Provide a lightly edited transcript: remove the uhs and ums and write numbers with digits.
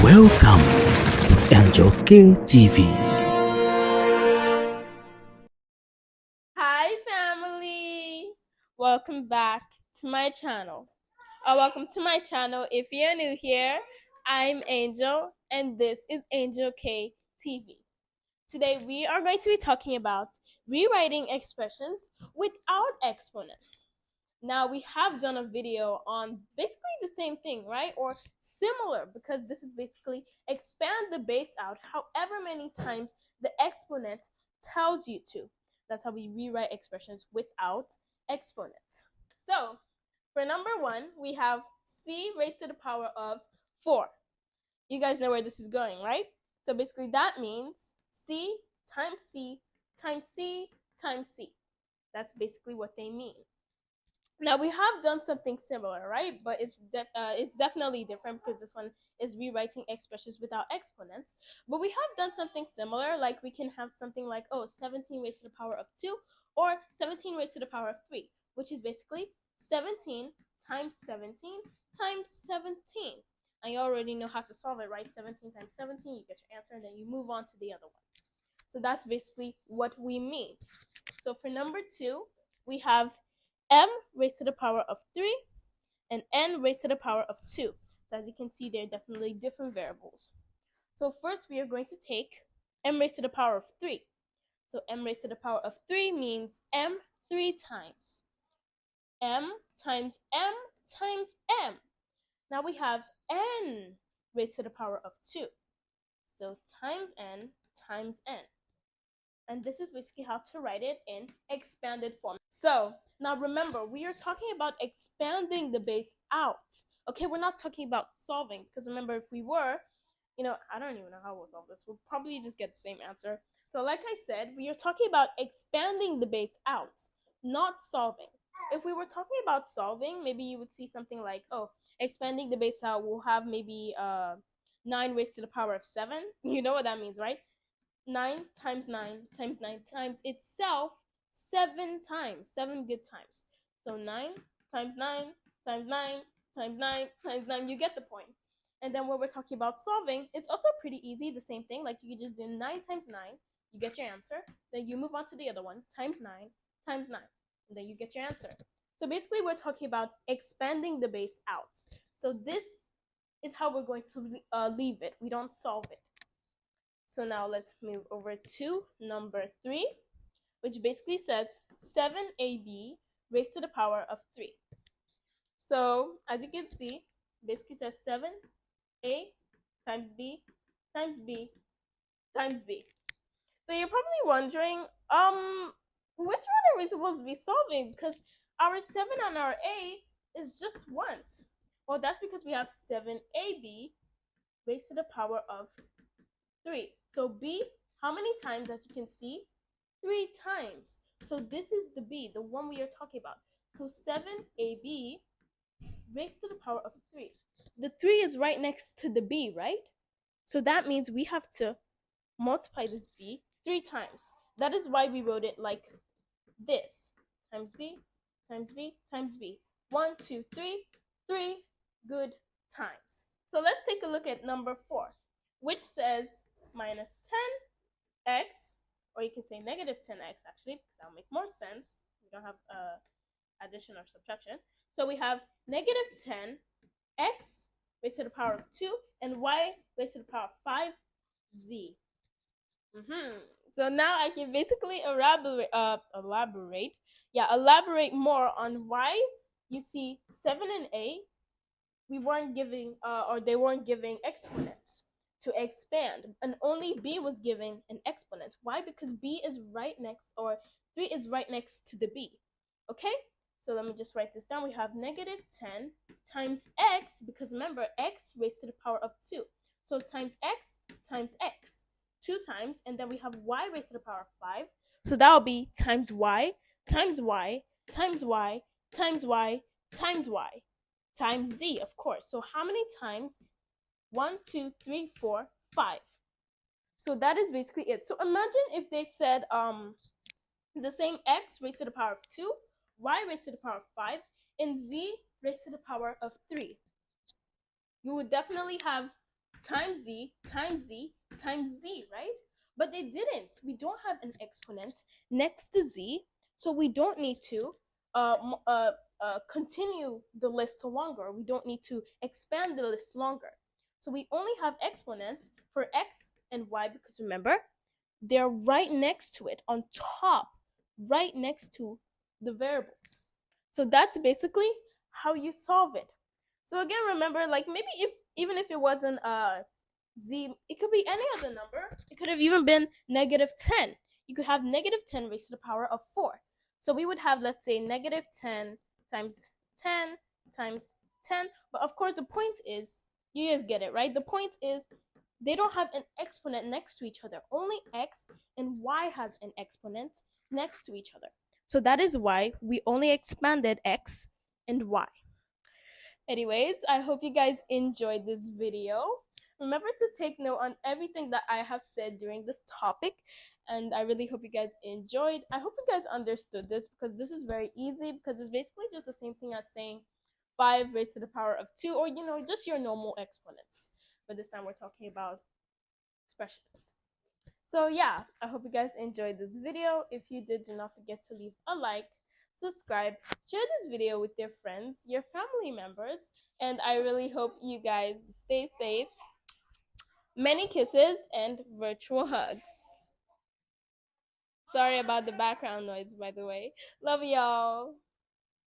Welcome to Angel K TV. Hi, family! Welcome back to my channel. Or welcome to my channel. If you're new here, I'm Angel, and this is Angel K TV. Today, we are going to be talking about rewriting expressions without exponents. Now, we have done a video on basically the same thing, right? Or similar, because this is basically expand the base out however many times the exponent tells you to. That's how we rewrite expressions without exponents. So, for number one, we have c raised to the power of 4. You guys know where this is going, right? So basically that means c times c times c times c. That's basically what they mean. Now we have done something similar, right? But it's definitely different because this one is rewriting expressions without exponents. But we have done something similar, like we can have something like 17 raised to the power of 2 or 17 raised to the power of 3, which is basically 17 times 17 times 17. And you already know how to solve it, right? 17 times 17, you get your answer, and then you move on to the other one. So that's basically what we mean. So for number 2, we have m raised to the power of 3 and n raised to the power of 2. So as you can see, they're definitely different variables. So first we are going to take m raised to the power of 3. So m raised to the power of 3 means m 3 times. M times m times m. Now we have n raised to the power of 2. So times n times n. And this is basically how to write it in expanded form. So now remember, we are talking about expanding the base out. Okay, we're not talking about solving, because remember, if we were, I don't even know how we'll solve this. We'll probably just get the same answer. So like I said, we are talking about expanding the base out, not solving. If we were talking about solving, maybe you would see something like, expanding the base out, we'll have maybe 9 raised to the power of 7. You know what that means, right? 9 times 9 times 9 times itself 7 times, 7 good times. So 9 times 9 times 9 times 9 times 9, you get the point. And then when we're talking about solving, it's also pretty easy, the same thing. Like you just do 9 times 9, you get your answer. Then you move on to the other one, times 9 times 9, and then you get your answer. So basically, we're talking about expanding the base out. So this is how we're going to leave it. We don't solve it. So now let's move over to number 3, which basically says 7ab raised to the power of 3. So as you can see, basically says 7a times b times b times b. So you're probably wondering, which one are we supposed to be solving? Because our 7 and our a is just once. Well, that's because we have 7ab raised to the power of 3. So b, how many times, as you can see? 3 times. So this is the b, the one we are talking about. So 7ab raised to the power of 3. The 3 is right next to the b, right? So that means we have to multiply this b 3 times. That is why we wrote it like this. Times b, times b, times b. 1, 2, 3, 3 good times. So let's take a look at number 4, which says minus 10x, or you can say negative 10x actually, because that'll make more sense. We don't have addition or subtraction. So we have negative 10x raised to the power of 2 and y raised to the power of 5z. So now I can basically elaborate more on why you see 7 and 8 we weren't giving or they weren't giving exponents to expand, and only b was giving an exponent. Why? Because b is right next, or 3 is right next to the b. Okay, so let me just write this down. We have negative 10 times x, because remember, x raised to the power of 2, so times x 2 times, and then we have y raised to the power of 5, so that will be times y times y times y times y times y times z, of course. So how many times? 1, 2, 3, 4, 5. So that is basically it. So imagine if they said the same x raised to the power of 2, y raised to the power of 5, and z raised to the power of 3. You would definitely have times z times z times z, right? But they didn't. We don't have an exponent next to z, so we don't need to continue the list longer. We don't need to expand the list longer. So we only have exponents for x and y because remember, they're right next to it, on top, right next to the variables. So that's basically how you solve it. So again, remember, like maybe if even if it wasn't z, it could be any other number. It could have even been -10. You could have -10 raised to the power of 4. So we would have, let's say, -10 times 10 times 10. But of course, the point is, you guys get it, right? The point is, they don't have an exponent next to each other. Only x and y has an exponent next to each other. So that is why we only expanded x and y. Anyways, I hope you guys enjoyed this video. Remember to take note on everything that I have said during this topic, and I really hope you guys enjoyed. I hope you guys understood this, because this is very easy, because it's basically just the same thing as saying 5 raised to the power of 2, or just your normal exponents. But this time we're talking about expressions. So yeah, I hope you guys enjoyed this video. If you did, do not forget to leave a like, subscribe, share this video with your friends, your family members, and I really hope you guys stay safe. Many kisses and virtual hugs. Sorry about the background noise, by the way. Love y'all.